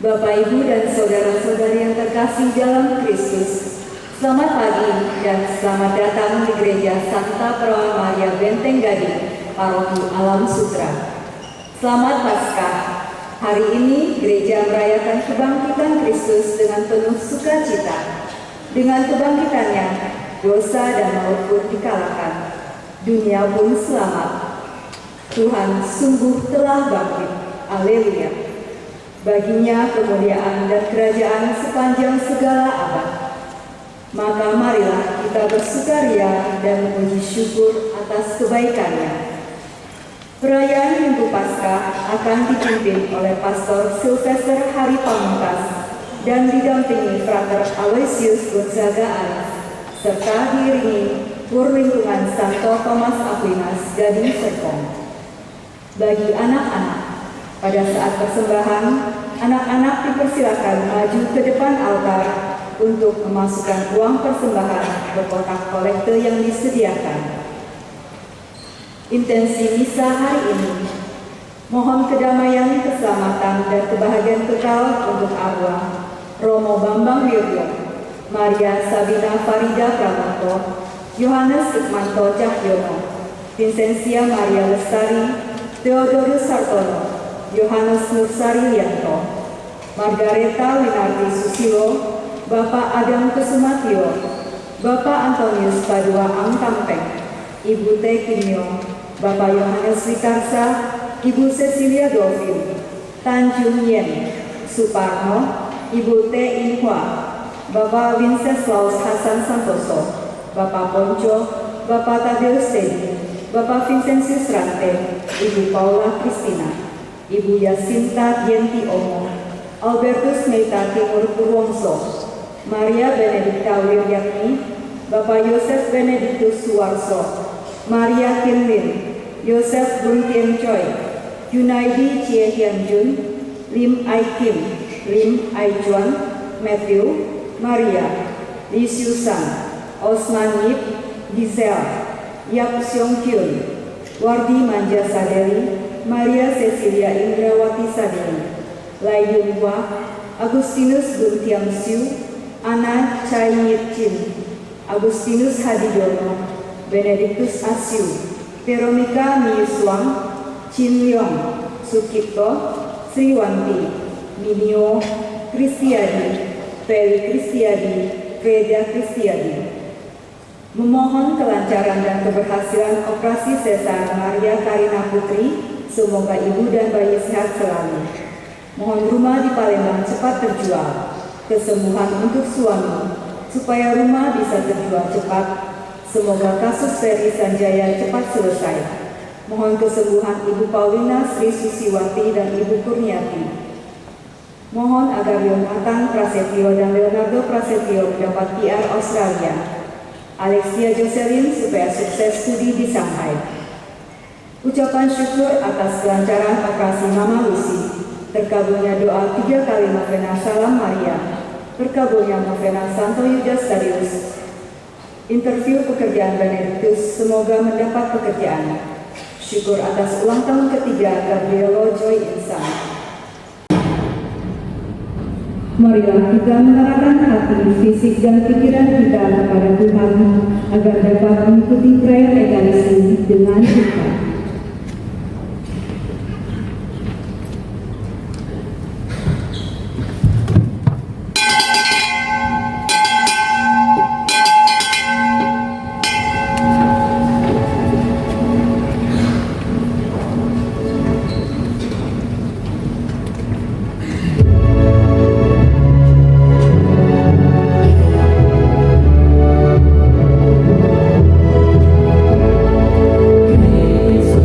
Bapak, Ibu, dan saudara-saudari yang terkasih dalam Kristus, selamat pagi dan selamat datang di Gereja Santa Perawan Maria Benteng Gading, Paroki Alam Sutra. Selamat Paskah. Hari ini gereja merayakan kebangkitan Kristus dengan penuh sukacita. Dengan kebangkitannya, dosa dan maut pun dikalahkan. Dunia pun selamat. Tuhan sungguh telah bangkit. Haleluya. Baginya kemuliaan dan kerajaan sepanjang segala abad. Maka marilah kita bersukaria dan memuji syukur atas kebaikannya. Perayaan Minggu Paskah akan dipimpin oleh Pastor Sylvester Hari Pamungkas dan didampingi Frater Aloysius Gonzaga Aris, serta diiringi Kur Lingkungan Santo Thomas Aquinas Gading Serpong. Bagi anak-anak, pada saat persembahan, anak-anak dipersilakan maju ke depan altar untuk memasukkan uang persembahan ke kotak kolekte yang disediakan. Intensi misa hari ini, mohon kedamaian, keselamatan, dan kebahagiaan kekal untuk arwah Romo Bambang Wiryo, Maria Sabina Farida Pramoto, Yohanes Sukmanto Cahyono, Vincentia Maria Lestari, Theodorus Sartono, Yohanes Nursari Yanto, Margareta Winarti Susilo, Bapak Adam Kesumatio, Bapak Antonius Padua Angtampeng, Ibu T. Kimio, Bapak Yohanes Witarsa, Ibu Cecilia Dovin, Tanjung Yen, Suparno, Ibu T. Inhua, Bapak Winceslaus Hasan Santoso, Bapak Ponco, Bapak Tadeus Teddy, Bapak Vincentius Rante, Ibu Paula Kristina, Ibu Yasinta Yenti Omo, Albertus Meita Timur Purwongso, Maria Benedikta Wiryatni, Bapak Yosef Benediktus Suwarso, Maria Kinlin, Yosef Buntien Choi, Junaidi Chie Hian Jun, Lim Ai Kim, Lim Ai Chuan, Matthew, Maria, Li Xiu San, Osman Yip, Giselle, Yap Siong Kyun, Wardi Manja Sadeli, Maria Cecilia Indrawati Sadeli, Lai Yun Hua, Agustinus Buntiam Siu, Ana Chai Yit Chin, Agustinus Hadidono, Benediktus Asiu, Veronica Miuswang, Chin Leong, Sukipto, Sriwanti, Minio, Kristiadi, Feli Kristiadi, Freda Kristiadi. Memohon kelancaran dan keberhasilan operasi sesar Maria Karina Putri, semoga ibu dan bayi sehat selalu. Mohon rumah di Palembang cepat terjual, kesembuhan untuk suami, supaya rumah bisa terjual cepat. Semoga kasus Ferry Sanjaya cepat selesai. Mohon kesembuhan Ibu Paulina Sri Susiwati dan Ibu Kurniati. Mohon agar Yonatan Prasetyo dan Leonardo Prasetyo mendapat PR Australia. Alexia Jocelyn supaya sukses studi di Shanghai. Ucapan syukur atas kelancaran operasi Mama Lucy. Terkabulnya doa 3 kali novena Salam Maria. Terkabulnya novena Santo Yudas Tadius. Interview pekerjaan Benediktus, semoga mendapat pekerjaan. Syukur atas ulang tahun ketiga Gabrielo Joy Insan. Marilah kita mengarahkan hati, fisik, dan pikiran kita kepada Tuhan agar dapat mengikuti perayaan Ekaristi dengan cepat. Yesus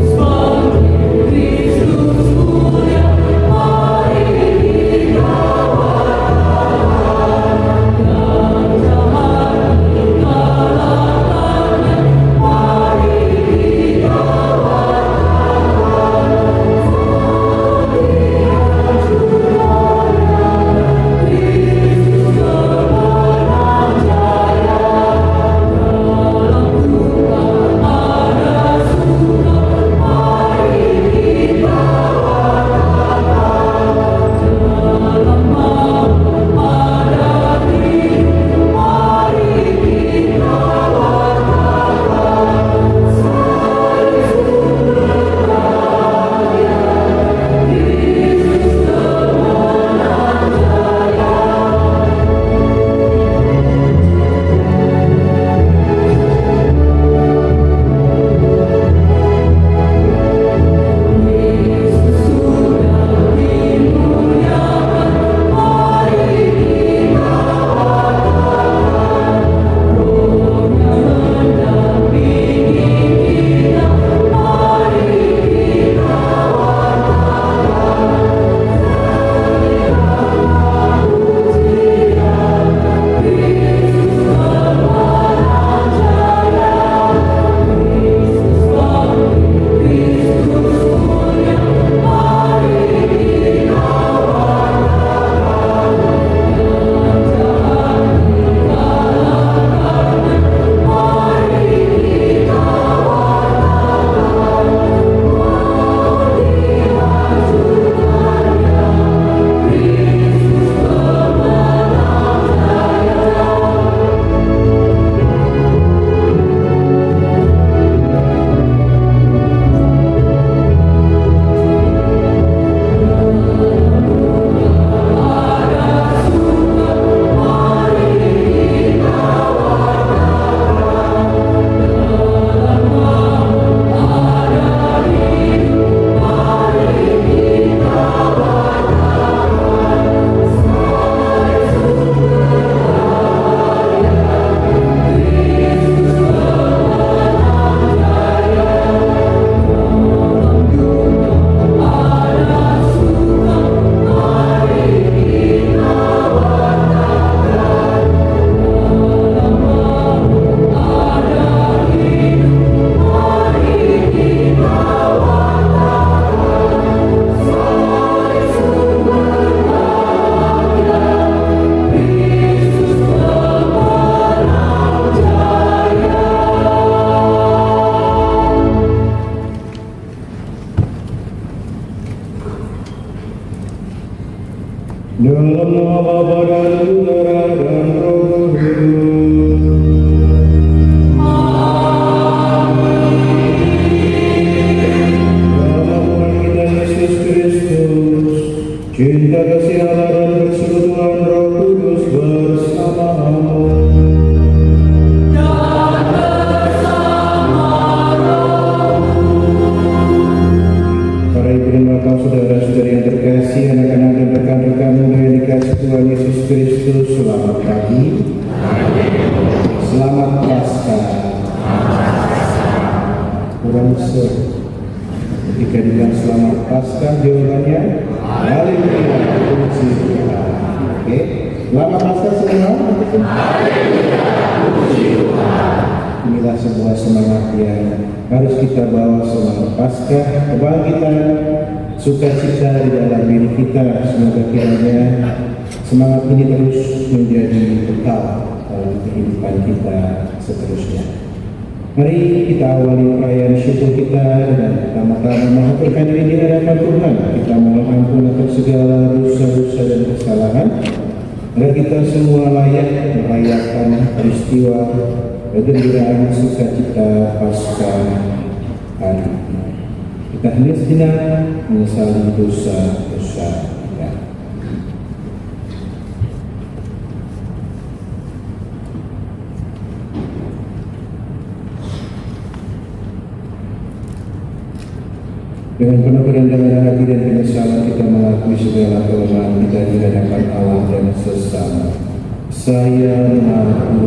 Dalam nama Bapa dan Putra dan Roh Kudus. Dalam nama kita Yesus Kristus, cinta kasih Allah dan persekutuan Roh Kudus bersama-sama. Para ibu dan bapak, saudara-saudari yang terkasih, anak-anak dan rekan-rekan muda yang dikasih Tuhan Yesus Kristus, selamat pagi. Selamat Paskah. Kurang ser. Ketika dibilang selamat Paskah, jawabannya haleluya, puji Tuhan. Oke, selamat Paskah semua. Inilah sebuah semangat yang harus kita bawa selama Paskah, kebangkitan, sukacita di dalam diri kita. Semoga kiranya semangat ini terus menjadi bekal dalam kehidupan kita seterusnya. Mari kita awali perayaan syukur kita dengan pertama-tama mengaturkan diri di hadapan Tuhan. Kita mohon ampun atas segala dosa-dosa dan kesalahan, agar kita semua layak merayakan peristiwa kegembiraan sukacita Paskah hari ini. Kita hendak sejenak menyesali dosa-dosa kita. Dengan penuh kerendahan hati dan penyesalan kita mengakui segala kelemahan kita di hadapan Allah dan sesama. Saya mengaku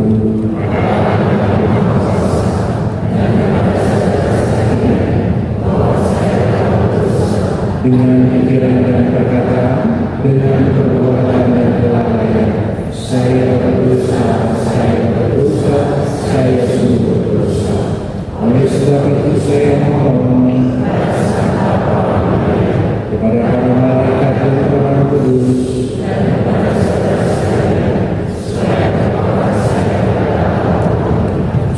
dengan pikiran dan perkataan, dengan perbuatan dan kelalaian, saya berdosa, saya sungguh berdosa. Oleh sebab itu saya mohon kepada para malaikat dan orang kudus,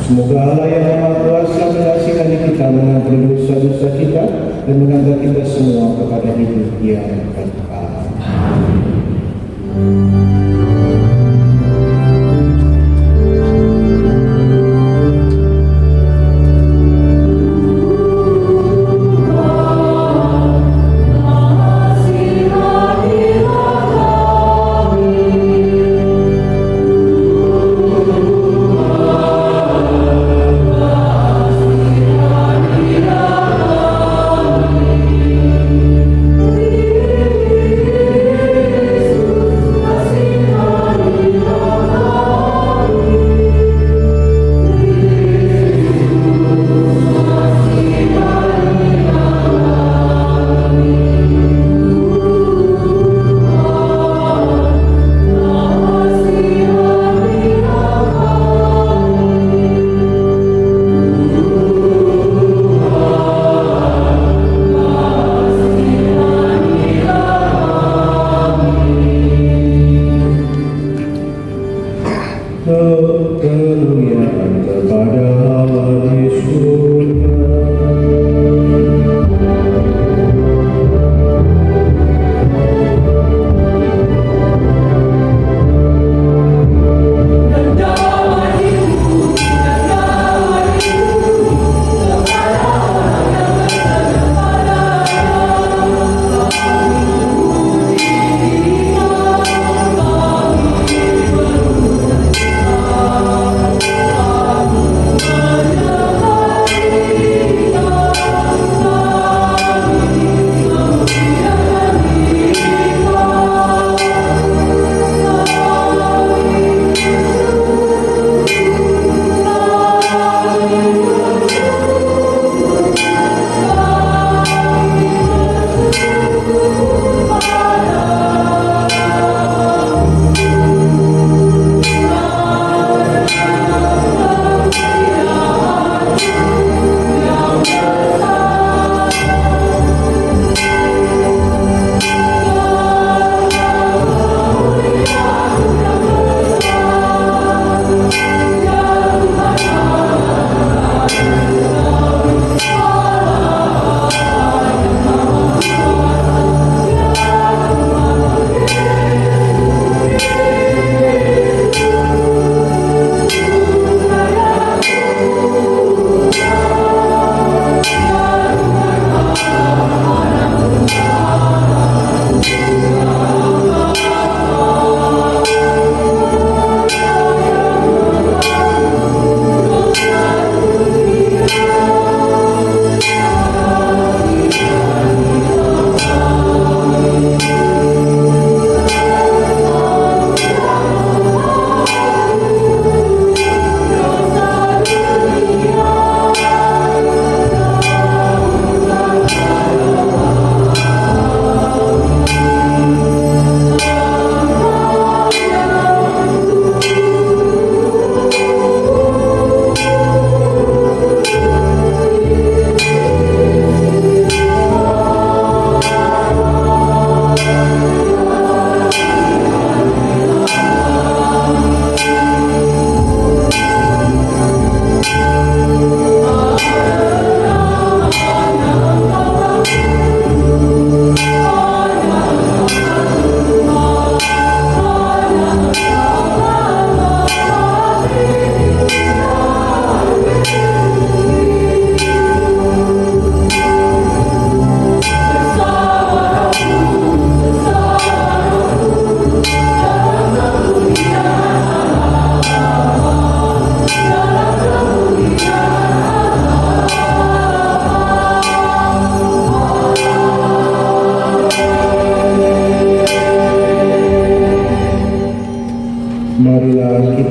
semoga Allah yang Maha Kuasa mengasihani kita, mengampuni dosa-dosa kita, dan mengangkat kita semua kepada hidup yang kekal. Kasih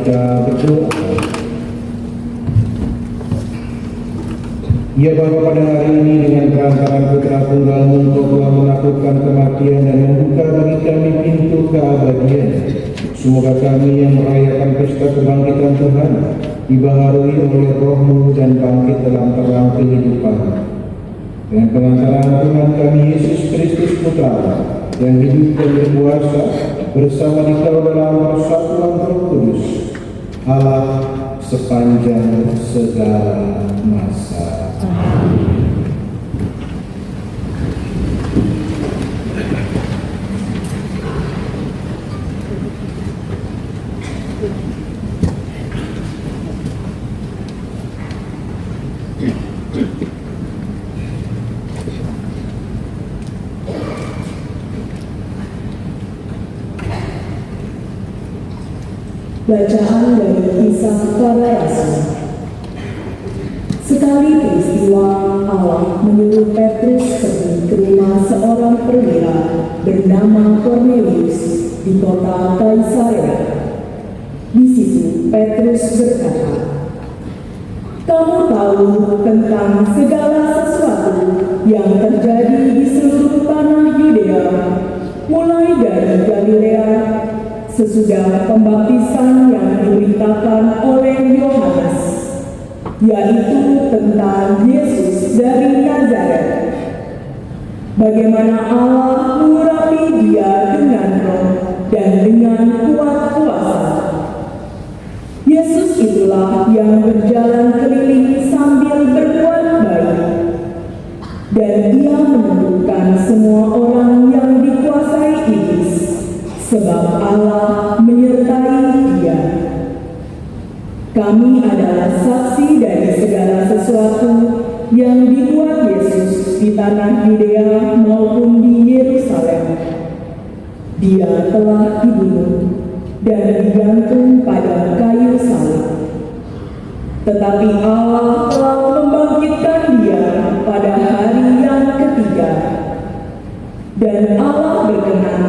kita berdoa. Ya Bapa, pada hari ini dengan perantaraan Putra Tunggal-Mu Engkau telah menaklukkan kematian dan membuka bagi kami pintu keabadian. Semoga kami yang merayakan pesta kebangkitan Tuhan dibaharui oleh Roh-Mu dan bangkit dalam terang kehidupan. Dengan pengantaran Tuhan kami Yesus Kristus Putra yang hidup dan berkuasa bersama Dikau dalam persatuan Roh Kudus, Allah sepanjang segala masa. Bacaan dari Kisah Para Rasul. Sekali peristiwa, Allah menyuruh Petrus pergi ke rumah seorang perwira bernama Kornelius di kota Kaisarea. Di situ Petrus berkata, "Kamu tahu tentang segala sesuatu yang terjadi di seluruh tanah Yudea, mulai dari Galilea, sesudah pembaptisan yang diberitakan oleh Yohanes, yaitu tentang Yesus dari Nazaret. Bagaimana Allah mengurapi Dia dengan roh dan dengan kuat kuasa. Yesus itulah yang berjalan keliling sambil berbuat baik, dan Ia menemukan semua orang yang dikuasai iblis, sebab Allah menyertai Dia. Kami adalah saksi dari segala sesuatu yang dibuat Yesus di tanah Yudea maupun di Yerusalem. Dia telah dibunuh dan digantung pada kayu salib. Tetapi Allah telah membangkitkan Dia pada hari yang ketiga. Dan Allah berkenan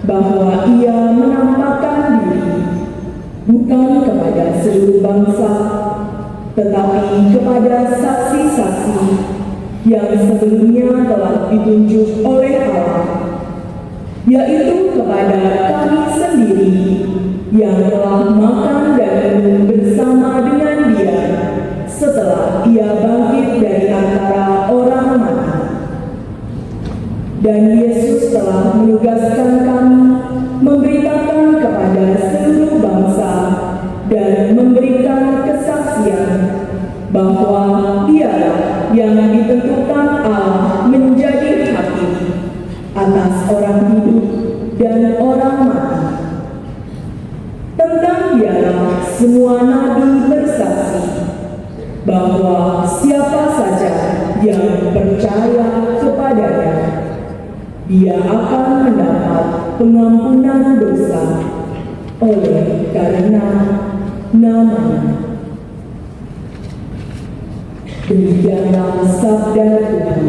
bahwa Ia menampakkan diri bukan kepada seluruh bangsa, tetapi kepada saksi-saksi yang sebelumnya telah ditunjuk oleh Allah, yaitu kepada kami sendiri yang telah makan dan minum bersama dengan Dia setelah Ia bangkit dari antara orang mati. Dan Yesus telah menugaskan kami memberitakan kepada seluruh bangsa dan memberikan kesaksian bahwa Dialah yang ditentukan Allah menjadi hakim atas orang hidup dan orang mati. Tentang Dialah semua nabi bersaksi bahwa siapa saja yang percaya kepadanya, dia akan mendapat pengampunan dosa oleh karena nama-Nya." Demikianlah sabda Tuhan.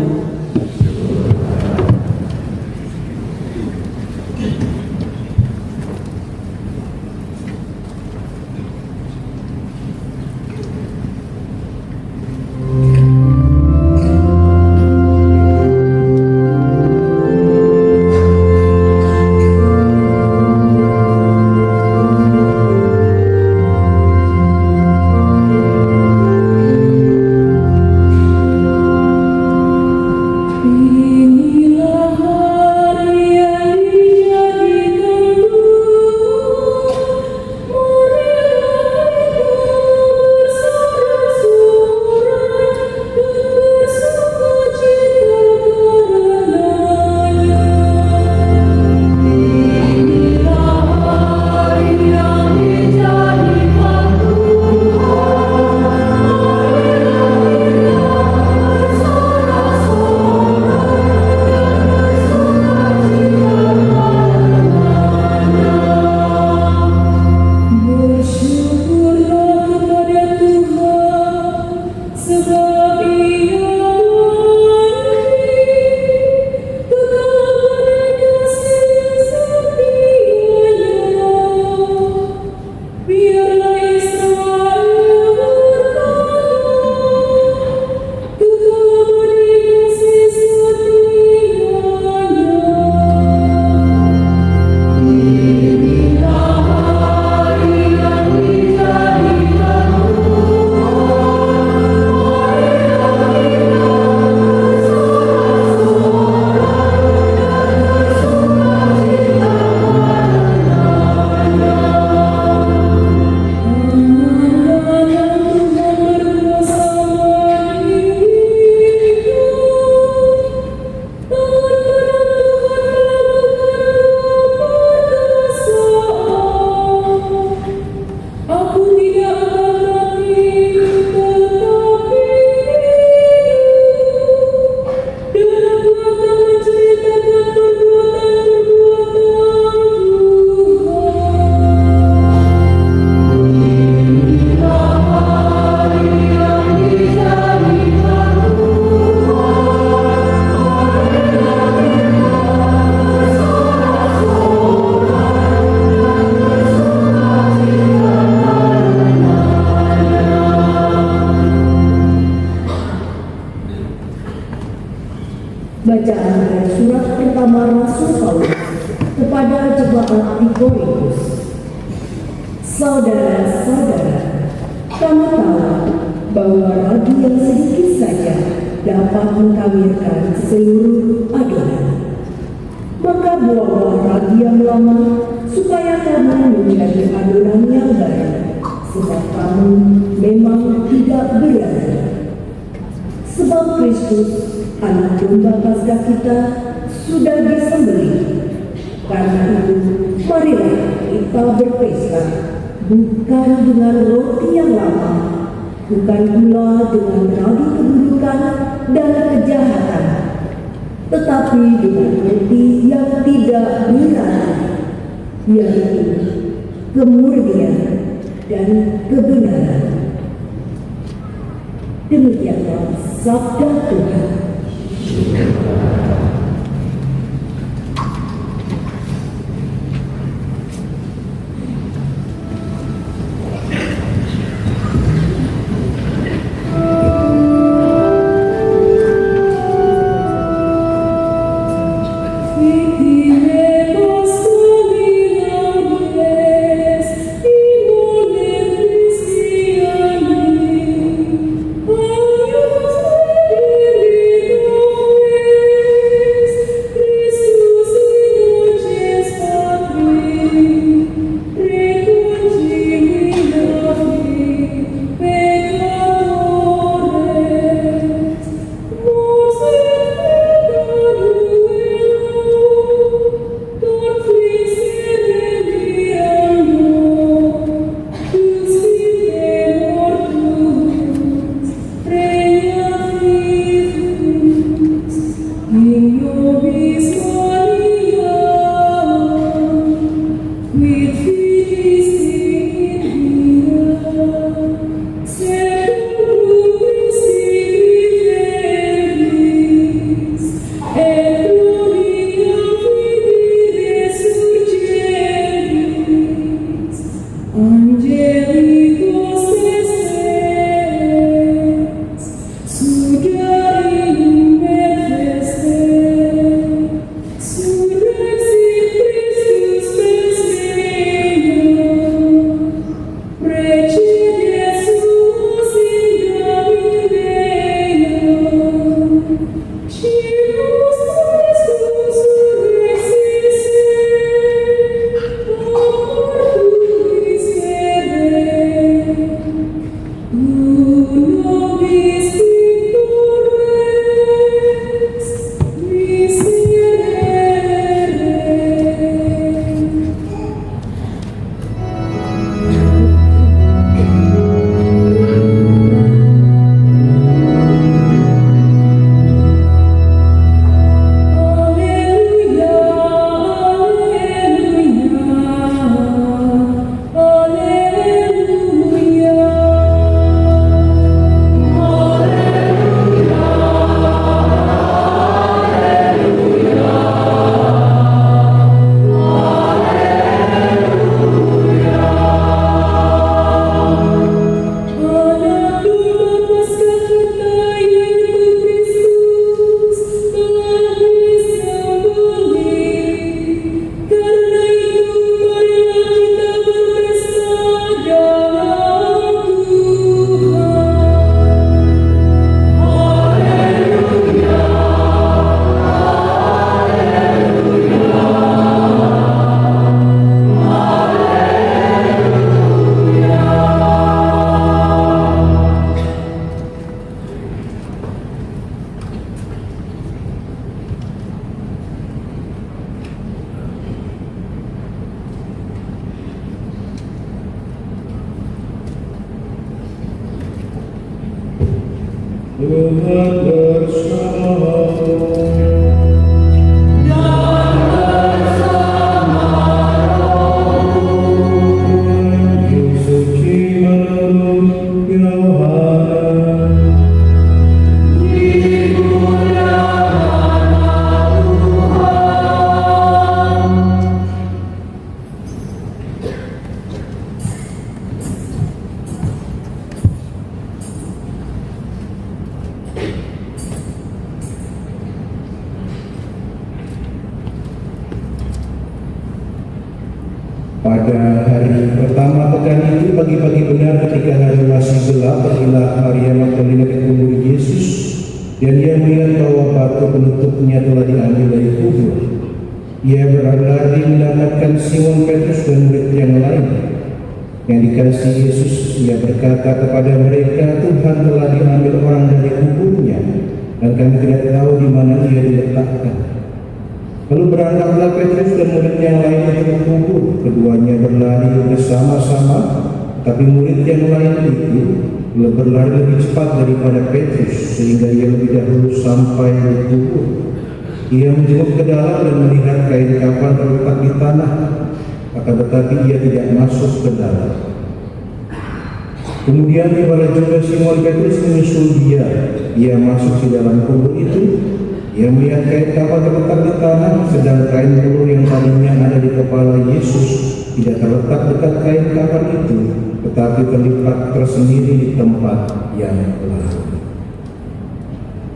Bacaan dari surat pertama Rasul Paulus kepada jemaat di Korintus. Saudara-saudara, kamu tahu bahwa ragi yang sedikit saja dapat mengkawirkan seluruh adonan. Maka buanglah ragi yang lama supaya kamu menjadi adonan yang baru, sebab kamu memang tidak berada. Sebab Kristus, anak domba Paskah kita, sudah disembelih. Karena itu, marilah kita berpesta, bukan dengan roti yang lama, bukan pula dengan ragi keburukan dan kejahatan, tetapi dengan roti yang tidak berarti, yaitu kemurnian dan kebenaran. Demikianlah sabda Tuhan. Pada hari pertama pekan itu, pagi-pagi benar ketika hari masih gelap, pergilah Maria Magdalena ke kubur Yesus, dan ia melihat bahwa batu penutupnya telah diambil dari kubur. Ia berlari mendapatkan Simon Petrus dan murid yang lain. Yang dikasihi Yesus, ia berkata kepada mereka, Tuhan telah diambil orang dari kuburnya, dan kami tidak tahu di mana ia diletakkan. Lalu berangkatlah Petrus dan murid yang lain ke kubur. Keduanya berlari bersama-sama, tapi murid yang lain itu berlari lebih cepat daripada Petrus, sehingga ia lebih dahulu sampai di kubur. Ia menjenguk ke dalam dan melihat kain kafan terletak di tanah, akan tetapi ia tidak masuk ke dalam. Kemudian tibalah juga Simon Petrus menyusul dia. Ia masuk ke dalam kubur itu. Ia melihat kain kafan terletak di tanah, sedang kain bulu yang tadinya ada di kepala Yesus tidak terletak dekat kain kafan itu, tetapi terlipat tersendiri di tempat yang lain.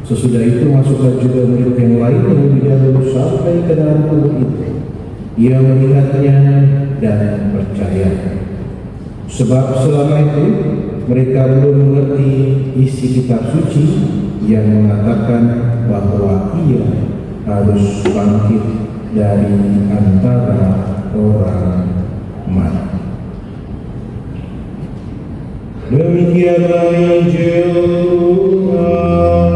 Sesudah itu masuklah juga murid yang lain yang lebih dahulu sampai ke dalam kubur itu. Ia melihatnya dan percaya. Sebab selama itu mereka belum mengerti isi kitab suci yang mengatakan bahwa ia harus bangkit dari antara orang mati. Demikianlah Injil Tuhan.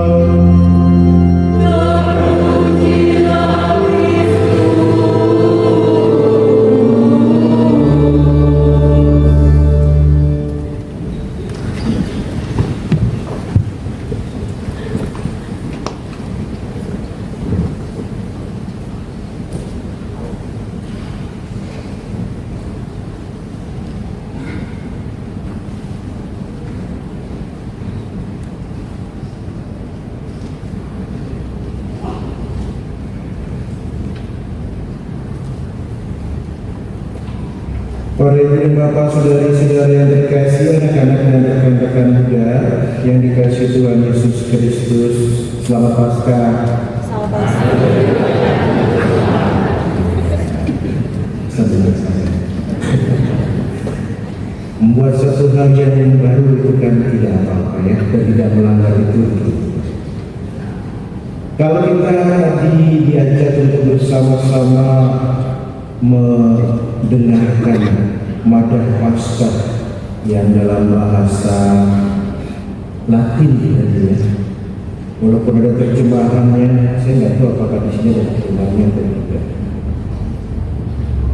Para ibu dan bapak, saudari-saudari yang terkasih, anak-anak dan rekan-rekan muda yang dikasihi Tuhan Yesus Kristus, selamat Paskah. Selamat Paskah. Membuat satu hal yang baru itu kan tidak apa-apa ya, dan tidak melanggar itu. Kalau kita tadi diajak untuk bersama-sama mendengarkan madah Paskah yang dalam bahasa Latin tadi ya, walaupun ada terjemahannya, saya nggak tahu apakah di sini ada terjemahannya atau tidak.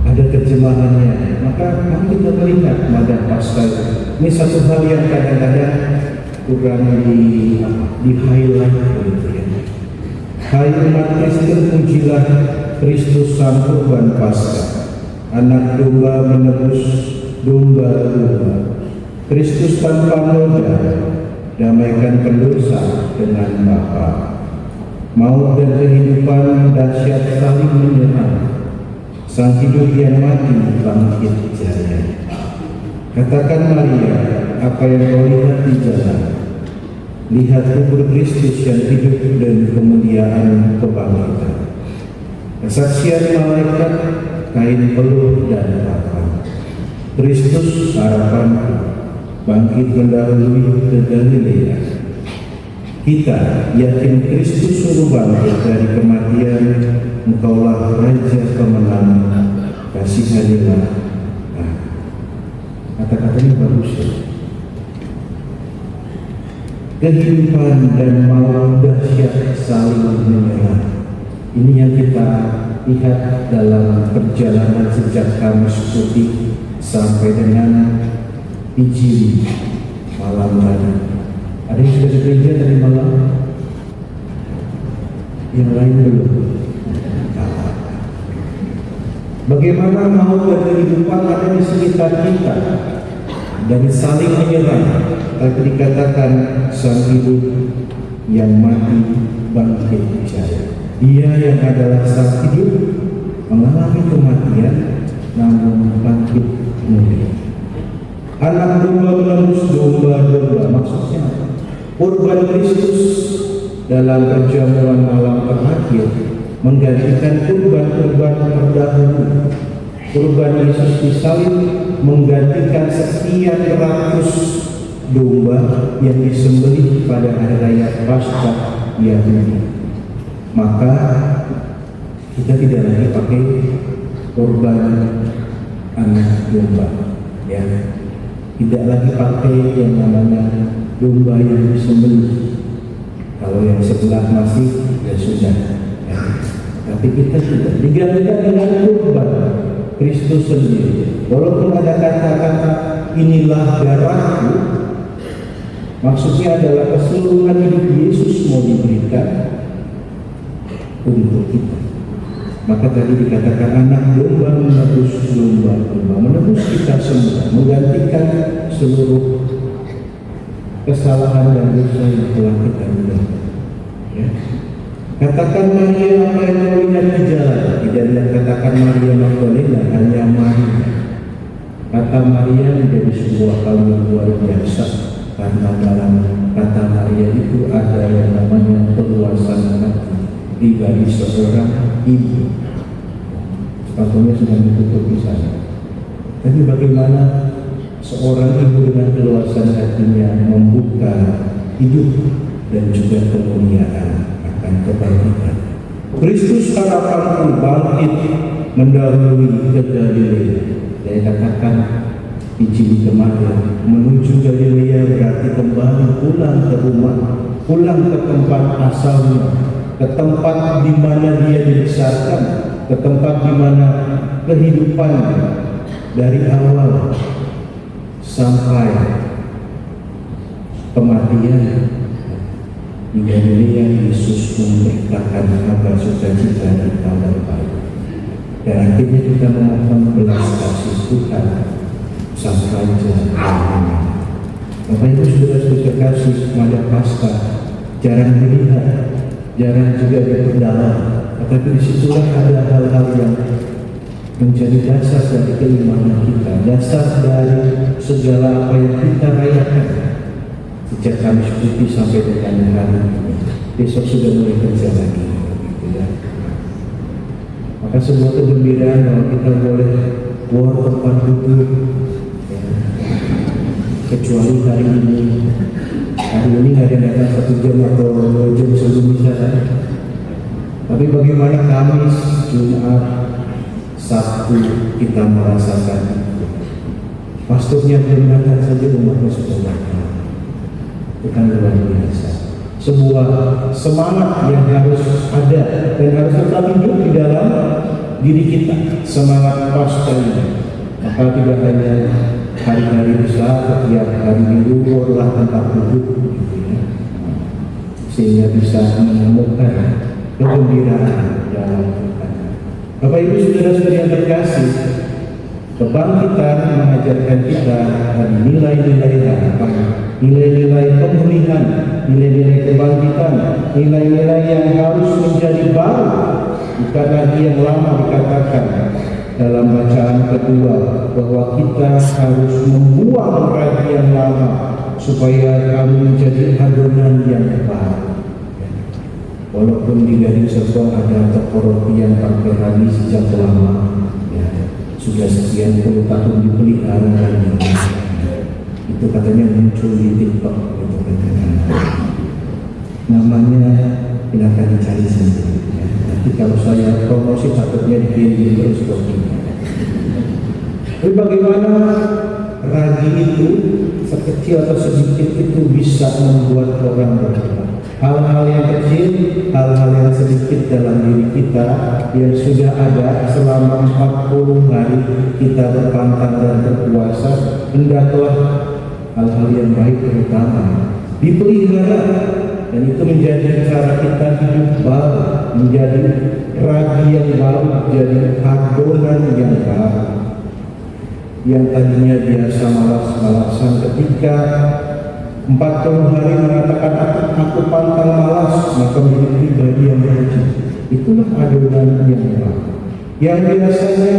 Ada terjemahannya, maka mari kita melihat madah Paskah ini satu hal yang kadang-kadang kurang di highlight begitu ya. Hai umat Kristen, pujilah Kristus Sang Kurban Paskah, anak domba menebus domba-domba. Kristus tanpa noda, damaikan pendosa dengan Bapa. Maut dan kehidupan dahsyat saling menyerang. Sang hidup yang mati bangkit jaya. Katakan Maria, apa yang kau lihat di jalan? Lihat kubur Kristus yang hidup dan kemuliaan kebangkitan. Kesaksian malaikat, kain peluh dan kafan. Kristus harapanku, bangkit mendahului ke Galilea. Kita yakin Kristus suruh bangkit dari kematian. Engkaulah Raja pemenang, kasihanilah. Nah, kata-katanya bagus ya. Kehidupan dan maut dahsyat saling menyerang. Ini yang kita lihat dalam perjalanan sejak Kamis Putih sampai dengan Injil malam tadi. Ada yang sudah di gereja dari malam? Yang lain belum. Bagaimana maut dan kehidupan ada di sekitar kita dan saling menyerang. Tapi dikatakan sang hidup yang mati bangkit jaya. Dia yang adalah sang hidup mengalami kematian namun bangkit mulia. Anak domba menebus domba-domba, maksudnya kurban Kristus dalam perjamuan malam terakhir menggantikan kurban-kurban terdahulu. Kurban Yesus disalib menggantikan sekian ratus domba yang disembelih pada hari raya Paskah Yahudi. Maka kita tidak lagi pakai kurban anak domba, ya. Tidak lagi pakai yang namanya domba yang disembelih. Kalau yang sebelah masih, ya sudah, ya. Tapi kita tidak digantikan dengan kurban Kristus sendiri. Walaupun ada kata-kata inilah darahku, maksudnya adalah keseluruhan hidup Yesus mau diberikan untuk kita. Maka tadi dikatakan anak domba menebus domba-domba, menebus kita semua, menggantikan seluruh kesalahan dan dosa yang telah kita buat. Ya. Katakan Maria apa yang kau lihat di jalan, tidak katakan Maria Magdalena, hanya Maria. Kata Maria menjadi sebuah hal yang luar biasa, karena dalam kata Maria itu ada yang namanya perluasan hati pribadi seorang ibu. Sepatutnya sedang ditutup di sana. Tapi bagaimana seorang ibu dengan keluasan hatinya membuka hidup dan juga kemuliaan akan kebangkitan. Kristus harapanku bangkit mendahului ke Galilea. Saya katakan Injil kemarin, menuju Galilea berarti kembali pulang ke rumah, pulang ke tempat asalnya, ke tempat di mana dia dibesarkan, ke tempat di mana kehidupan dari awal sampai kematian. Di Galilea Yesus memberitakan kabar sukacita dan kabar baik. Dan akhirnya kita memohon belas kasih Tuhan sampai jalan. Bapak Ibu Saudara kekasih, pada Paskah jarang dilihat, jarang juga diperdalam, tetapi disitulah ada hal-hal yang menjadi dasar dari keimanan kita, dasar dari segala apa yang kita rayakan sejak Kamis Putih sampai dengan hari ini. Besok sudah mulai kerja lagi, gitu ya. Maka sebuah kegembiraan bahwa kita boleh keluar tempat duduk, ya. Kecuali hari ini nggak ada datang 1 jam atau 2 jam sebelum misa. Tapi bagaimana Kamis, Jumat, Sabtu kita merasakan itu. Pastornya belum datang saja umatnya sudah datang. Itu kan luar biasa. Sebuah semangat yang harus ada dan harus tetap hidup di dalam diri kita. Semangat Paskah ini. Maka tidak hanya hari-hari besar, setiap hari minggu adalah tempat duduk, gitu ya. Sehingga bisa menemukan kegembiraan dalam kita. Bapak Ibu Saudara-saudara yang terkasih, kebangkitan mengajarkan kita nilai-nilai harapan, nilai-nilai pemulihan, nilai-nilai kebangkitan, nilai-nilai yang harus menjadi baru, bukan lagi yang lama. Dikatakan dalam bacaan kedua bahwa kita harus membuang ragi yang lama supaya kami menjadi adonan yang baru. Walaupun di Gading Serpong ada topologi yang pakai ragi sejak lama, ya, sudah sekian puluh tahun dipelihara ragi. Itu katanya muncul di TikTok, gitu katanya. Namanya silakan dicari sendiri. Ya. Nanti kalau saya promosi takutnya dikirim terus kopinya. Tapi bagaimana ragi itu sekecil atau sedikit itu bisa membuat orang berubah? Hal-hal yang kecil, hal-hal yang sedikit dalam diri kita yang sudah ada selama 40 hari kita berpantang dan berpuasa, hendaklah hal-hal yang baik terutama dipelihara, dan itu menjadi cara kita hidup baru, menjadi ragi yang baru, menjadi adonan yang baru. Yang tadinya biasa malas-malasan, ketika 40 hari mengatakan aku pantang malas, maka menjadi pribadi yang rajin. Itulah adonan yang baru. Yang biasanya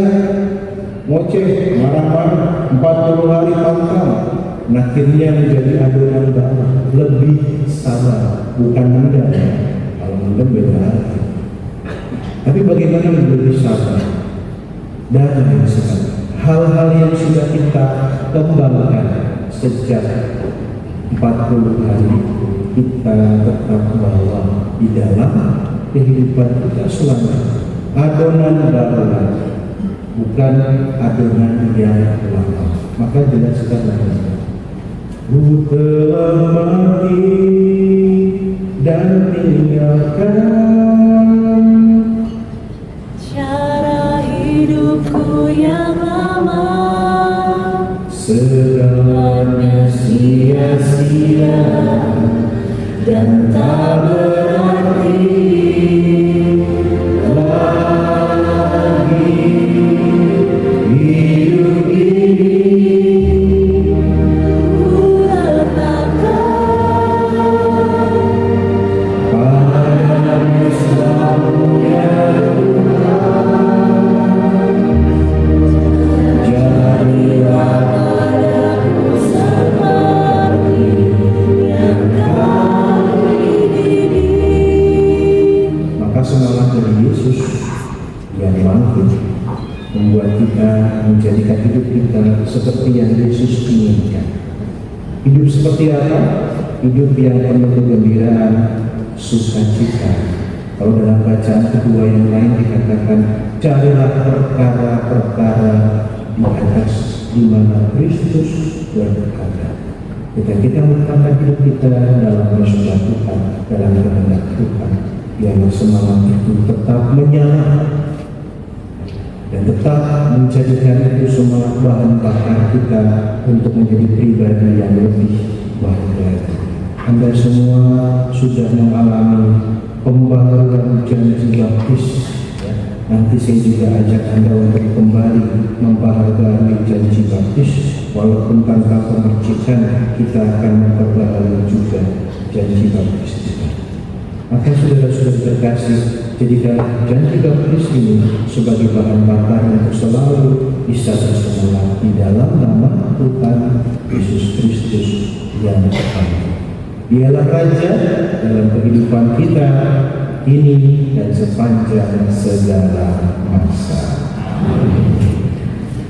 ngoceh, marah-marah, 40 hari pantang, akhirnya menjadi adonan baru, lebih sabar, bukan mendam. Kalau mendam beda lagi. Tapi bagaimana lebih sabar? dan lain sebagainya. Hal-hal yang sudah kita kembangkan sejak 40 hari kita tetap bawa di dalam kehidupan kita selanjutnya. Adonan baru, bukan adonan yang lama. Maka jelaskan lagi. Ku telah mati dan tinggalkan cara hidupku yang lama, segalanya sia-sia dan tak berarti lagi hidup ini. ku letakkan Padamu semuanya jadilah padamu seperti yang kau dididik. maka semangat dari Yesus yang bangkit membuat kita menjadikan hidup kita seperti yang Yesus inginkan. Hidup seperti apa? Hidup yang penuh kegembiraan, sukacita. Kalau dalam bacaan kedua yang lain dikatakan, carilah perkara-perkara di atas di mana Kristus berada. Kita meletakkan hidup kita dalam rencana Tuhan, dalam kehendak Tuhan, biarlah semangat itu tetap menyala dan tetap menjadikan itu semangat bahan bakar kita untuk menjadi pribadi yang lebih baik lagi. Anda semua sudah mengalami pembaharuan janji baptis. Nanti saya juga ajak Anda untuk kembali membaharui janji baptis. Walaupun tanpa pemercikan, kita akan memperbaharui juga janji baptis kita. Maka saudara-saudara terkasih, jadikan janji baptis ini sebagai bahan bakar untuk selalu bisa bersemangat di dalam nama Tuhan Yesus Kristus yang terbaik. Dialah Raja dalam kehidupan kita ini dan sepanjang segala masa.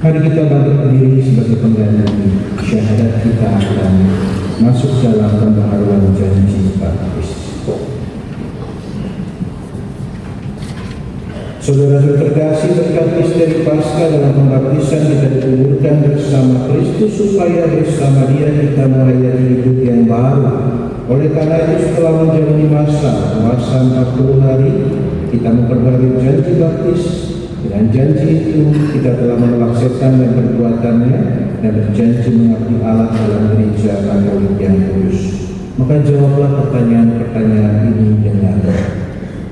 Mari kita bangkit berdiri sebagai pengganti syahadat kita akan masuk dalam pembaharuan janji baptis. Saudara-saudara terkasih, berkat misteri Paskah dalam pembaptisan kita dikuburkan bersama Kristus supaya bersama Dia kita menghayati hidup yang baru. Oleh karena itu setelah menjalani masa puasa 40 hari, kita memperbarui janji baptis. Dengan janji itu kita telah menolak setan dan perbuatannya dan berjanji mengabdi Allah dalam gereja Katolik yang kudus. Maka jawablah pertanyaan-pertanyaan ini dengan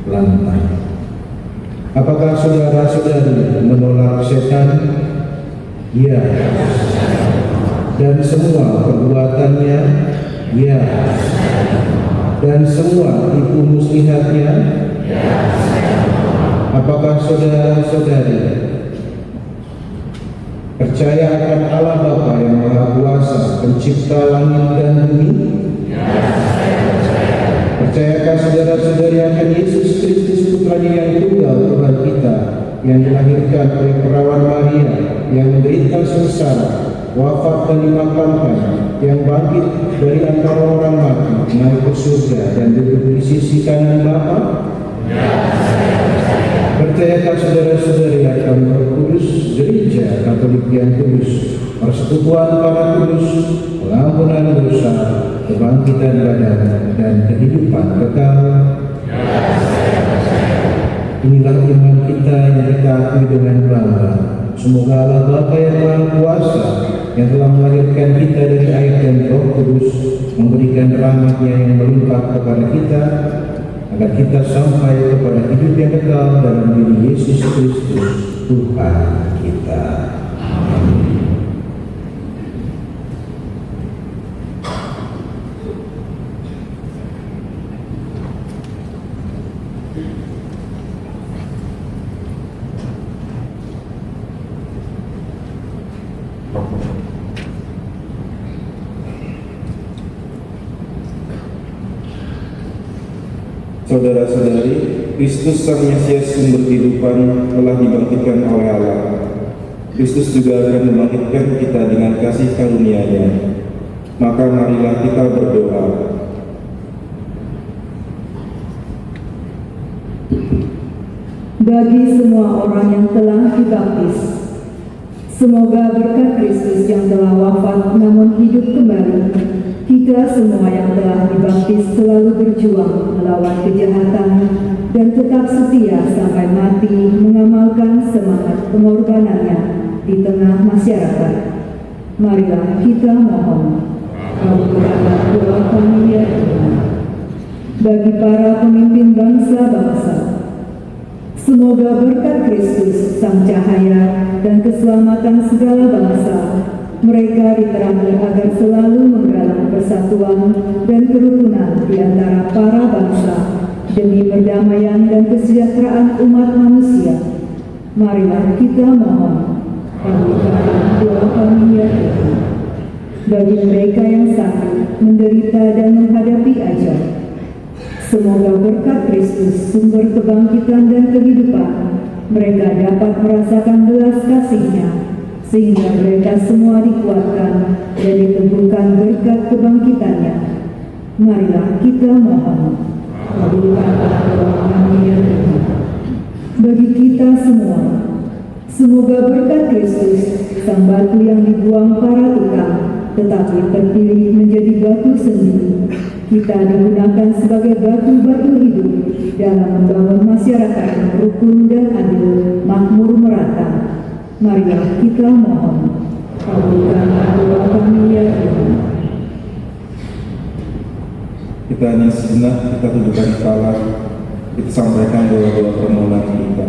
lantang. Apakah saudara-saudari menolak setan? Ya. Dan semua perbuatannya? Ya. Dan semua tipu muslihatnya? Ya. Apakah saudara-saudari percaya akan Allah Bapa yang Maha Kuasa, pencipta langit dan bumi? Ya, saya percaya. Percayakah saudara-saudari akan Yesus Kristus Putranya yang tunggal Tuhan kita, yang dilahirkan oleh perawan Maria, yang menderita sengsara, wafat dan dimakamkan, yang bangkit dari antara orang mati, naik ke surga dan duduk di sisi kanan Bapa? Ya, saya percaya. Percayakah saudara-saudari akan Roh Kudus, gereja Katolik yang kudus, persekutuan para kudus, pengampunan dosa, kebangkitan badan dan kehidupan kekal? Ya, saya percaya. Inilah iman kita yang kita akui dengan bangga. Semoga Allah Bapa yang Maha Kuasa, yang telah melahirkan kita dari air dan Roh Kudus, memberikan rahmat-Nya yang melimpah kepada kita, agar kita sampai kepada hidup yang kekal dalam diri Yesus Kristus Tuhan kita. Amin. Saudara-saudari, Kristus Sang Mesias sumber kehidupan telah dibangkitkan oleh Allah. Kristus juga akan membangkitkan kita dengan kasih karunia-Nya. Maka marilah kita berdoa. Bagi semua orang yang telah dibaptis, semoga berkat Kristus yang telah wafat namun hidup kembali, kita semua yang telah dibaptis selalu berjuang melawan kejahatan dan tetap setia sampai mati mengamalkan semangat pengorbanannya di tengah masyarakat. Marilah kita mohon. Kabulkanlah doa kami ya Tuhan. Bagi para pemimpin bangsa-bangsa, semoga berkat Kristus, Sang Cahaya, dan keselamatan segala bangsa, mereka diterangi agar selalu menggalang persatuan dan kerukunan di antara para bangsa demi perdamaian dan kesejahteraan umat manusia. Marilah kita mohon. Kabulkanlah doa kami ya Tuhan. Bagi mereka yang sakit, menderita, dan menghadapi ajal, semoga berkat Kristus, sumber kebangkitan dan kehidupan, mereka dapat merasakan belas kasih-Nya, sehingga mereka semua dikuatkan dan diteguhkan berkat kebangkitan-Nya. Marilah kita mohon. Kabulkanlah doa kami ya Tuhan. Bagi kita semua, semoga berkat Kristus, Sang batu yang dibuang para tukang, tetapi terpilih menjadi batu sendiri, kita digunakan sebagai batu-batu hidup dalam membangun masyarakat yang rukun dan adil, makmur merata. Marilah kita mohon. Kabulkanlah doa kami ya Tuhan. Kita hanya sejenak, kita tundukkan kepala, kita sampaikan doa-doa permohonan kita.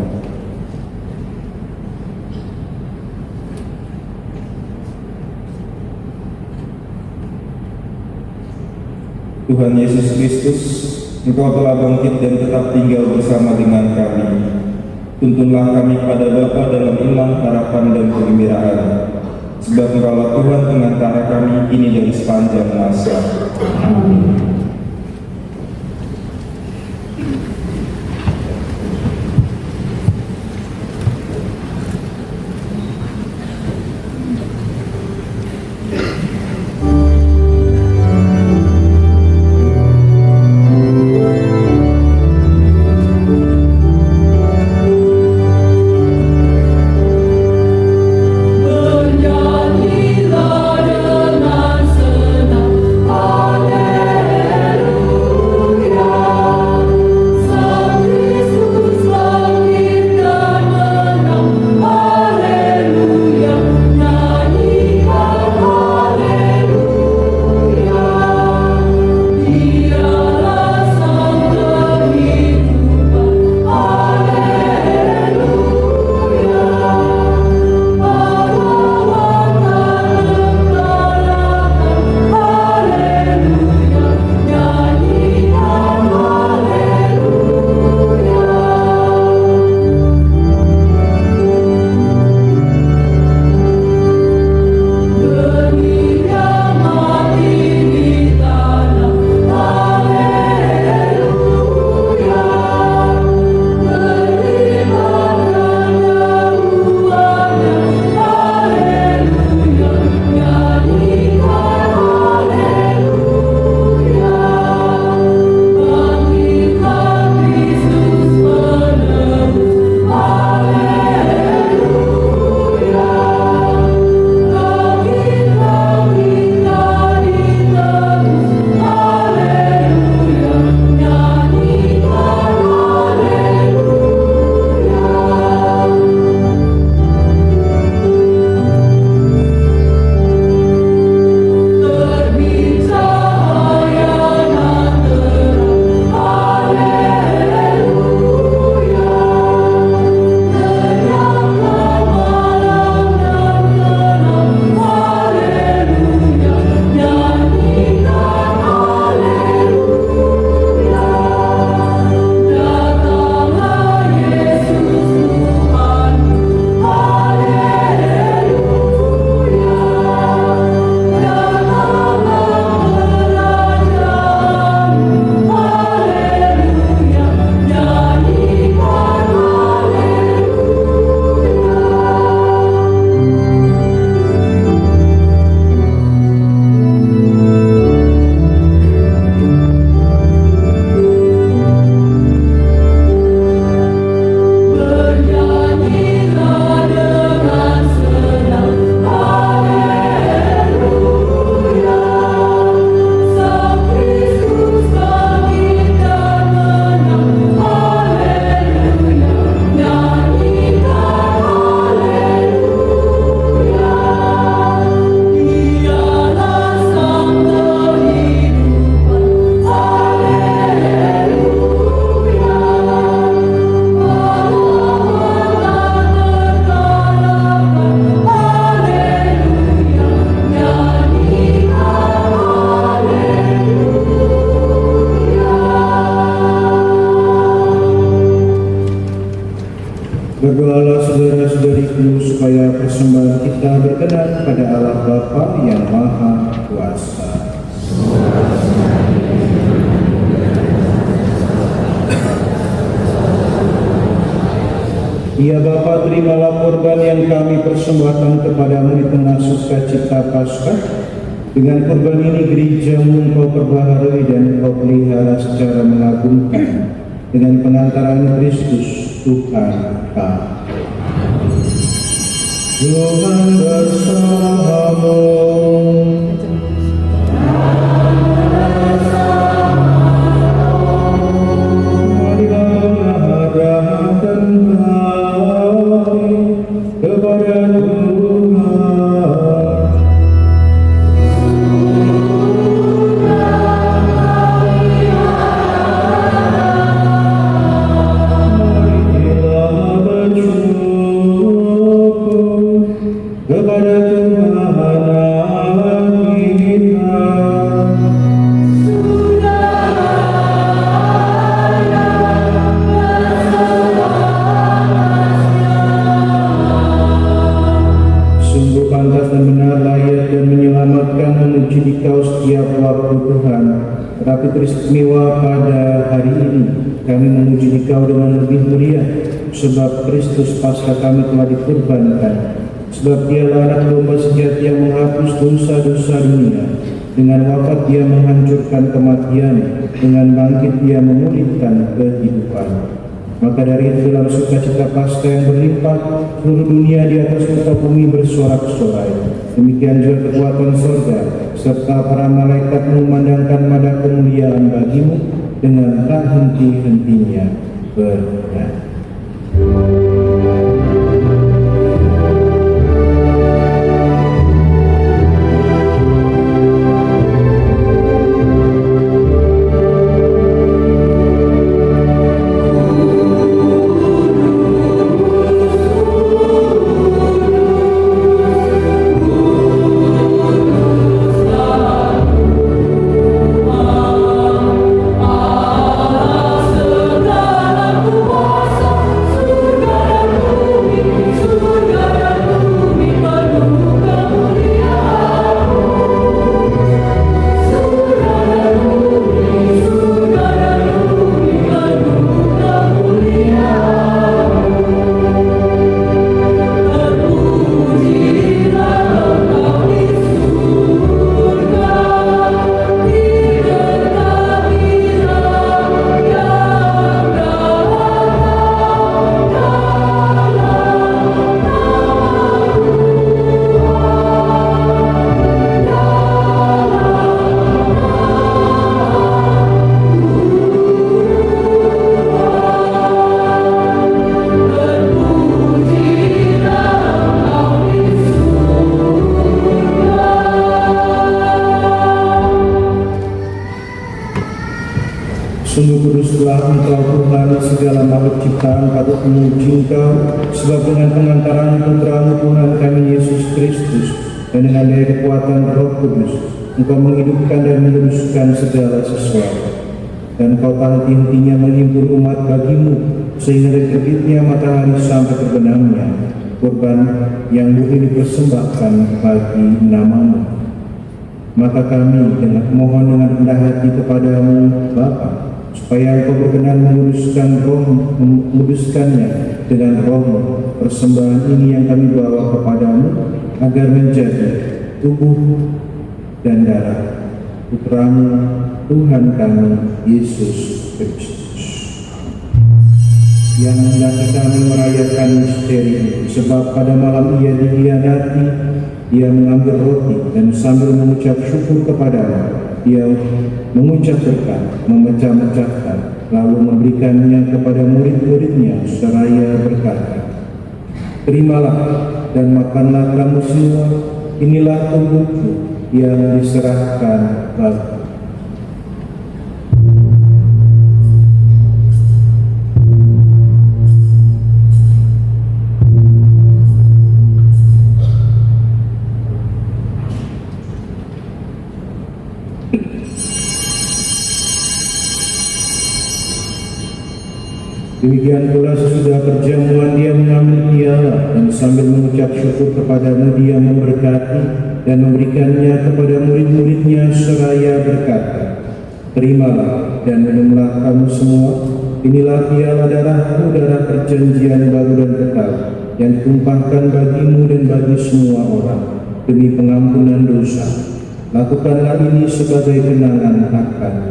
Tuhan Yesus Kristus, Engkau telah bangkit dan tetap tinggal bersama dengan kami. Tuntunlah kami pada Bapa dalam iman, harapan, dan kegembiraan. Sebab Engkaulah Tuhan pengantara kami kini dan sepanjang masa. Amin. Bernyanyilah dengan senang, haleluya. Berdoalah saudara-saudariku supaya persembahan kita berkenan pada Allah Bapa yang Maha Kuasa. Ya Bapa, terimalah korban yang kami persembahkan kepadamu di tengah sukacita Paskah. Dengan korban ini gereja-Mu Engkau perbaharui dan Engkau pelihara secara mengagumkan dengan pengantaran Kristus Tuhan kami. Tuhan bersamamu. Tetapi teristimewa pada hari ini kami memuji Dikau dengan lebih mulia, sebab Kristus Paskah kami telah dikurbankan. Sebab Dialah anak domba sejati yang menghapus dosa-dosa dunia. Dengan wafat Dia menghancurkan kematian, dengan bangkit Dia memulihkan kehidupan. Maka dari itu dalam sukacita Paskah yang berlimpah, seluruh dunia di atas muka bumi bersorak-sorai. Demikian juga kekuatan surga serta para malaikat memandangkan nada kemuliaan bagimu dengan tak henti-hentinya bernyanyi. Sungguh kuduslah Engkau Tuhan, segala makhluk ciptaan patut memuji Engkau, sebab dengan pengantaran Putra-Mu Tuhan kami Yesus Kristus dan dengan daya kekuatan Roh Kudus Engkau menghidupkan dan meluruskan segala sesuatu. Dan Engkau tak henti-hentinya menghimpun umat bagimu, sehingga dari terbitnya matahari sampai terbenamnya korban yang murni dipersembahkan bagi nama-Mu. Maka kami mohon dengan rendah hati kepadamu Bapa, supaya Engkau berkenan menguduskannya dengan Roh persembahan ini yang kami bawa kepadamu, agar menjadi tubuh dan darah Putra-Mu Tuhan kami Yesus Kristus, yang mendaki kami merayakan misteri ini. Sebab pada malam Ia dikhianati, Ia mengambil roti dan sambil mengucap syukur kepada-Mu, Dia mengucap berkat, memecah-mecahkan, lalu memberikannya kepada murid-muridnya seraya berkata, "Terimalah dan makanlah kamu semua, inilah tubuhku yang diserahkan bagimu." Demikian pula sesudah perjamuan Dia mengambil sambil mengucap syukur kepadamu dia memberkati dan memberikannya kepada murid-muridnya seraya berkata, terimalah dan minumlah kamu semua, inilah piala darahku, darah perjanjian baru dan kekal, yang ditumpahkan bagimu dan bagi semua orang, demi pengampunan dosa. Lakukanlah ini sebagai kenangan akan kami.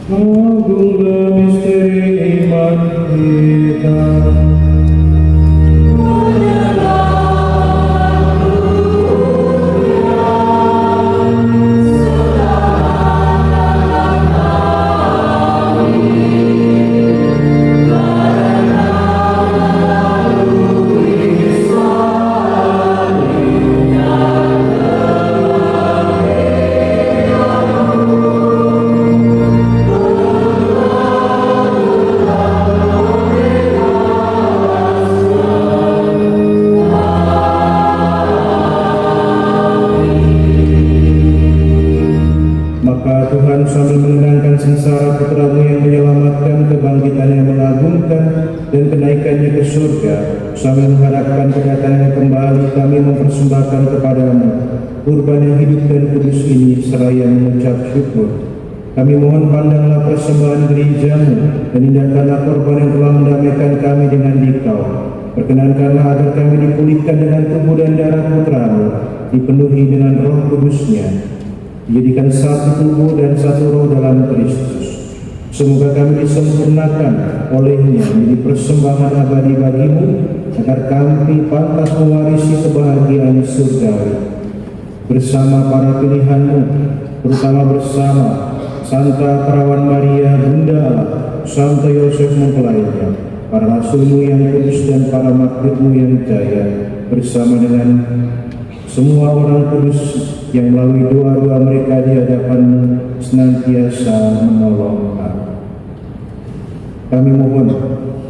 Agunglah misteri iman kita. Maka Tuhan sambil menenangkan sengsara putramu yang menyelamatkan, kebangkitan yang mengagumkan, dan kenaikannya ke surga, sambil mengharapkan kedatangannya kembali, kami mempersembahkan kepadamu kurban yang hidup dan kudus ini seraya mengucap syukur. Kami mohon pandanglah persembahan gerejamu dan indahkanlah korban yang telah mendamaikan kami dengan Dikau. Perkenankanlah agar kami dipulihkan dengan tubuh dan darah putramu, dipenuhi dengan Roh Kudusnya, dijadikan satu tubuh dan satu roh dalam Kristus. Semoga kami disempurnakan olehnya menjadi persembahan abadi bagimu, agar kami pantas mewarisi kebahagiaan surgawi bersama para pilihanmu, terutama bersama Santa Perawan Maria Bunda Allah, Santo Yosef mempelainya, para rasulmu yang kudus dan para martirmu yang jaya, bersama dengan semua orang kudus yang melalui doa-doa mereka di hadapan-Mu senantiasa menolong kami. Kami mohon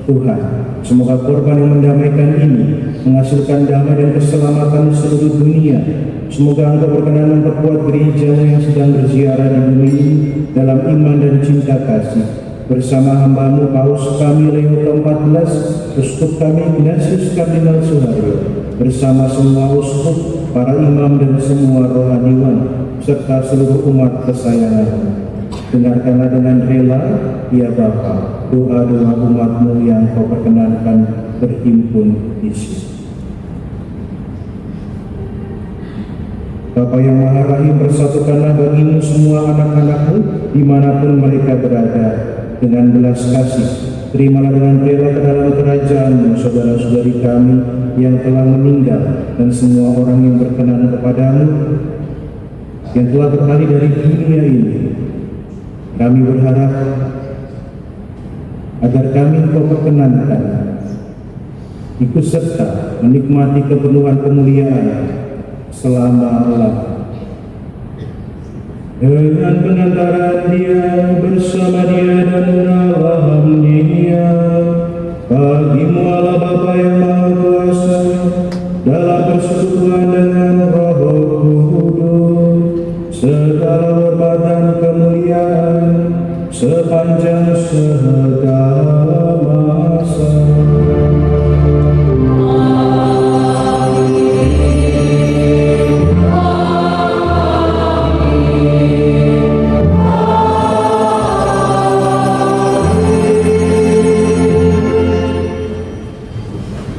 Tuhan, semoga korban yang mendamaikan ini menghasilkan damai dan keselamatan di seluruh dunia. Semoga Engkau berkenan memperkuat gereja-Mu yang sedang berziarah di bumi ini dalam iman dan cinta kasih, bersama hamba-Mu Paus kami Leo ke-14, Uskup kami Ignatius Kardinal Suharyo, bersama semua uskup, para imam dan semua rohaniwan, serta seluruh umat kesayangan. Dengarkanlah dengan rela, ya Bapa, doa-doa umat-Mu yang Kau perkenankan berhimpun di sini. Bapa yang Maha Rahim, persatukanlah bagimu semua anak-anak-Mu dimanapun mereka berada dengan belas kasih. Terimalah dengan rela ke dalam kerajaan-Mu saudara-saudari kami yang telah meninggal dan semua orang yang berkenan kepadamu yang telah beralih dari dunia ini. Kami berharap agar kami Kau perkenankan ikut serta menikmati kepenuhan kemuliaan selama-lamanya. Dengan pengantaran Dia, bersama Dia dan dalam Dia, bagimu Allah Bapa yang Maha Kuasa, dalam persekutuan dengan Roh Kudus, segala hormat dan kemuliaan sepanjang segala masa.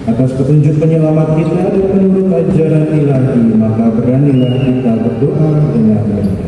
Atas petunjuk penyelamat kita dan menurut ajaran ilahi, maka beranilah kita berdoa dengan benar.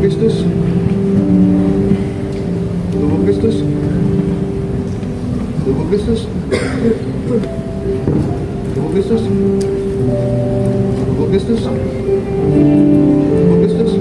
Kristus. Tubuh Kristus. Tubuh Kristus. Tubuh Kristus. Tubuh Kristus. Tubuh Kristus.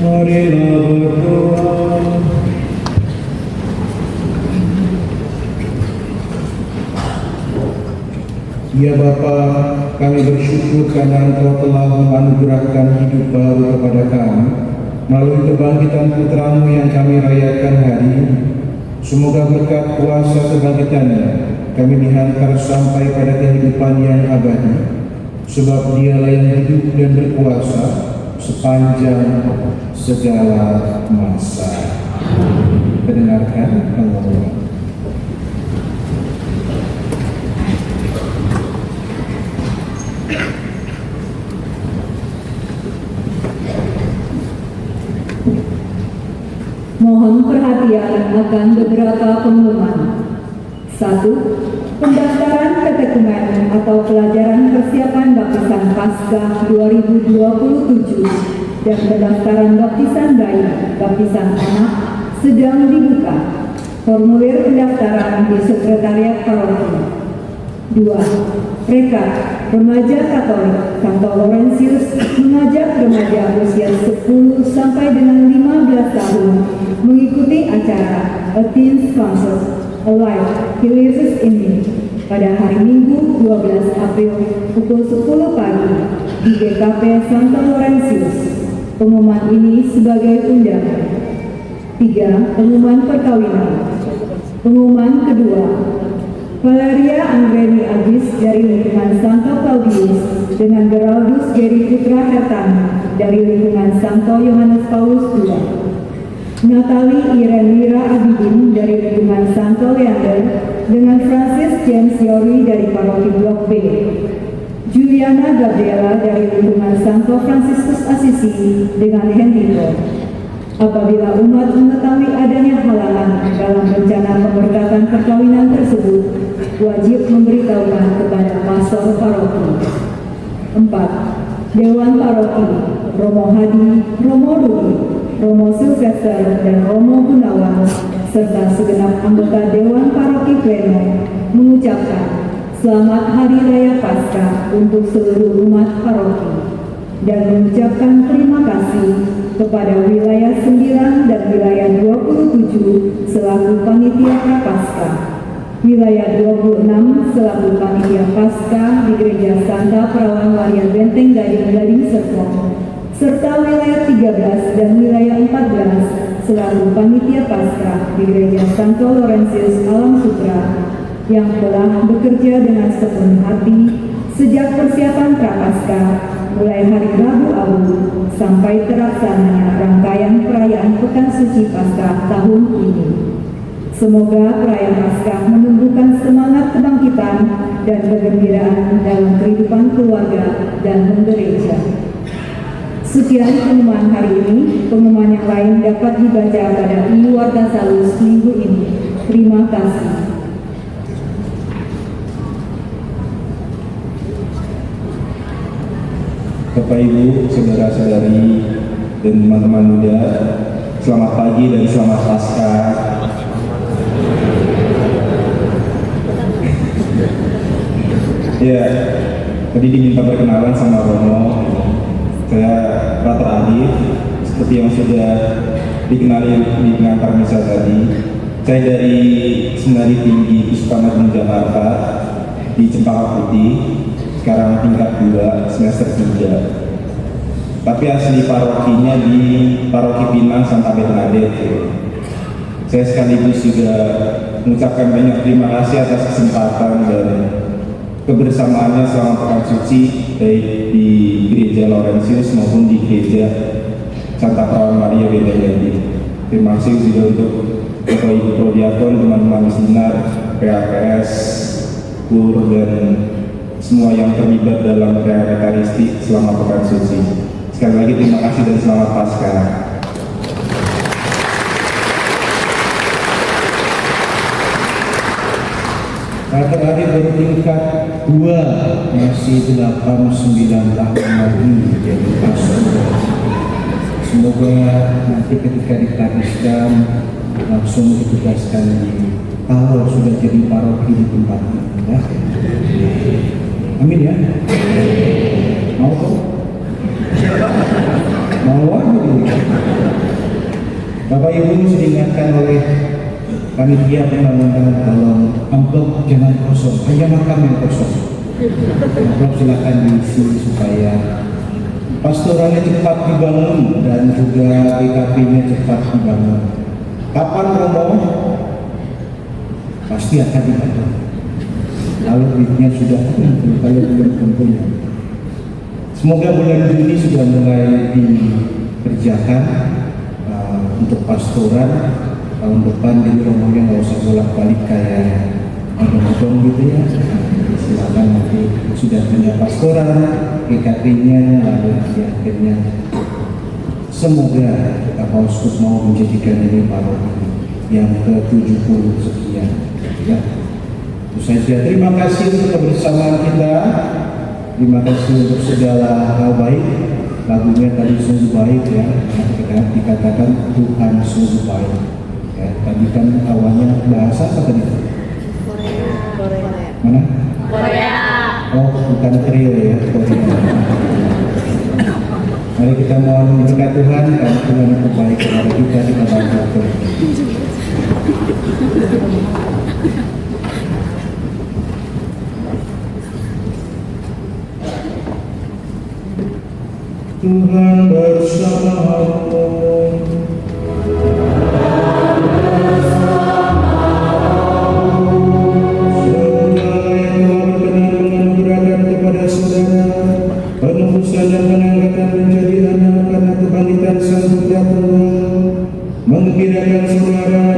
Marilah berdoa. Ya Bapa, kami bersyukur karena Engkau telah menganugerahkan hidup baru kepada kami melalui kebangkitan Putra-Mu yang kami rayakan hari ini. Semoga berkat kuasa kebangkitannya kami dihantar sampai pada kehidupan yang abadi, sebab Dialah yang hidup dan berkuasa sepanjang segala masa. Mendengarkan pengumuman. Mohon perhatian akan beberapa pengumuman. 1. Pendaftaran ketekumen atau pelajaran persiapan baptisan Paskah 2027 dan pendaftaran baptisan bayi, baptisan anak sedang dibuka. Formulir pendaftaran di Sekretariat Paroki. 2. Rekat Remaja Katolik Santo Laurentius mengajak remaja usia 10 sampai dengan 15 tahun mengikuti acara A Teens Concert, A Life He Lives in Me pada hari Minggu 12 April pukul 10 pagi di GKP Santo Laurentius. Pengumuman ini sebagai undangan. 3. Pengumuman perkawinan. Pengumuman kedua. Valeria Anggreni Agis dari lingkungan Santo Claudius dengan Geraldus Geri Putra Hertani dari lingkungan Santo Yohanes Paulus II. Natalie Irenira Abidin dari lingkungan Santo Leander dengan Francis James Yori dari Paroki Blok B. Juliana Gabriela dari lingkungan Santo Fransiskus Asisi dengan Henry. Apabila umat mengetahui adanya halangan dalam rencana pemberkatan perkawinan tersebut, wajib memberitahukan kepada pastor paroki. 4. Dewan Paroki Romo Hadi, Romo Rudi, Romo Sylvester, dan Romo Gunawan serta segenap anggota Dewan Paroki Pleno mengucapkan Selamat Hari Raya Paskah untuk seluruh umat paroki dan mengucapkan terima kasih kepada wilayah 9 dan wilayah 27 selaku panitia Prapaskah, wilayah 26 selaku panitia Paskah di Gereja Santa Perawan Maria Benteng Gading Serpong, serta wilayah 13 dan wilayah 14 selaku panitia Paskah di Gereja Santo Laurentius Alam Sutra yang telah bekerja dengan sepenuh hati sejak persiapan Prapaskah mulai hari Rabu Abu sampai terlaksananya rangkaian perayaan Pekan Suci Paskah tahun ini. Semoga perayaan Paskah menumbuhkan semangat kebangkitan dan kegembiraan dalam kehidupan keluarga dan gereja. Sekian pengumuman hari ini. Pengumuman yang lain dapat dibaca pada e-Warta Salus minggu ini. Terima kasih. Bapak Ibu, saudara-saudari, dan teman-teman muda, selamat pagi dan selamat Paskah. Ya, tadi diminta perkenalan sama Romo. Saya Frater Adif, seperti yang sudah dikenali di pengantar misa tadi. Saya dari Seminari Tinggi Puspamat Jakarta di Cempaka Putih. Sekarang tingkat 2 semester 3. Tapi asli parokinya di Paroki Pinang Santa Bernadette. Saya sekaligus juga mengucapkan banyak terima kasih atas kesempatan dan kebersamaannya selama pekan suci, baik di Gereja Laurentius maupun di Gereja Santa Perawan Maria Bedayadi. Terima kasih juga untuk Bapak Ibu Prodiakon, teman-teman Sinar, PAPS, KUR, dan semua yang terlibat dalam perayaan Ekaristi selama pekan suci. Sekali lagi terima kasih dan selamat Paskah. Terakhir dari tingkat 2 masih 8-9 tahun lagi jadi pastor. Semoga nanti ketika ditagiskan langsung ditugaskan di kalau sudah jadi paroki di tempat ini. Ya. Amin ya. Mau kok? Mau apa ini? Bapak Ibu diingatkan oleh panitia pembangunan dalam amplop jangan kosong, hanya makam yang kosong. Amplop silakan diisi supaya pastoralnya cepat dibangun dan juga GKP-nya cepat dibangun. Kapan Romo? Pasti akan dibangun. Kalau duitnya sudah kumpul, kalau belum kumpul. Semoga bulan Juni sudah mulai dikerjakan untuk pastoran. Tahun depan jadi Romonya nggak usah bolak-balik kayak odong-odong gitu ya. Silakan nanti sudah punya pastoran, GKP-nya, lalu akhirnya semoga Bapak Uskup mau menjadikan ini paroki yang ke-70 sekian. Ya. Itu saja. Terima kasih untuk kebersamaan kita. Terima kasih untuk segala hal baik. Lagunya tadi sungguh baik ya. Dikatakan Tuhan sungguh baik. Ya, tadi kan awalnya bahasa apa tadi? Korea. Mana? Korea. Oh, bukan Korea ya, Korea. Mari kita mohon berkat Tuhan, karena Tuhan itu baik kepada kita bantu. Tuhan bersamamu. Penebusan dan pengangkatan menjadi anak karena kebangkitan Sang Putra Tunggal, menggembirakan saudara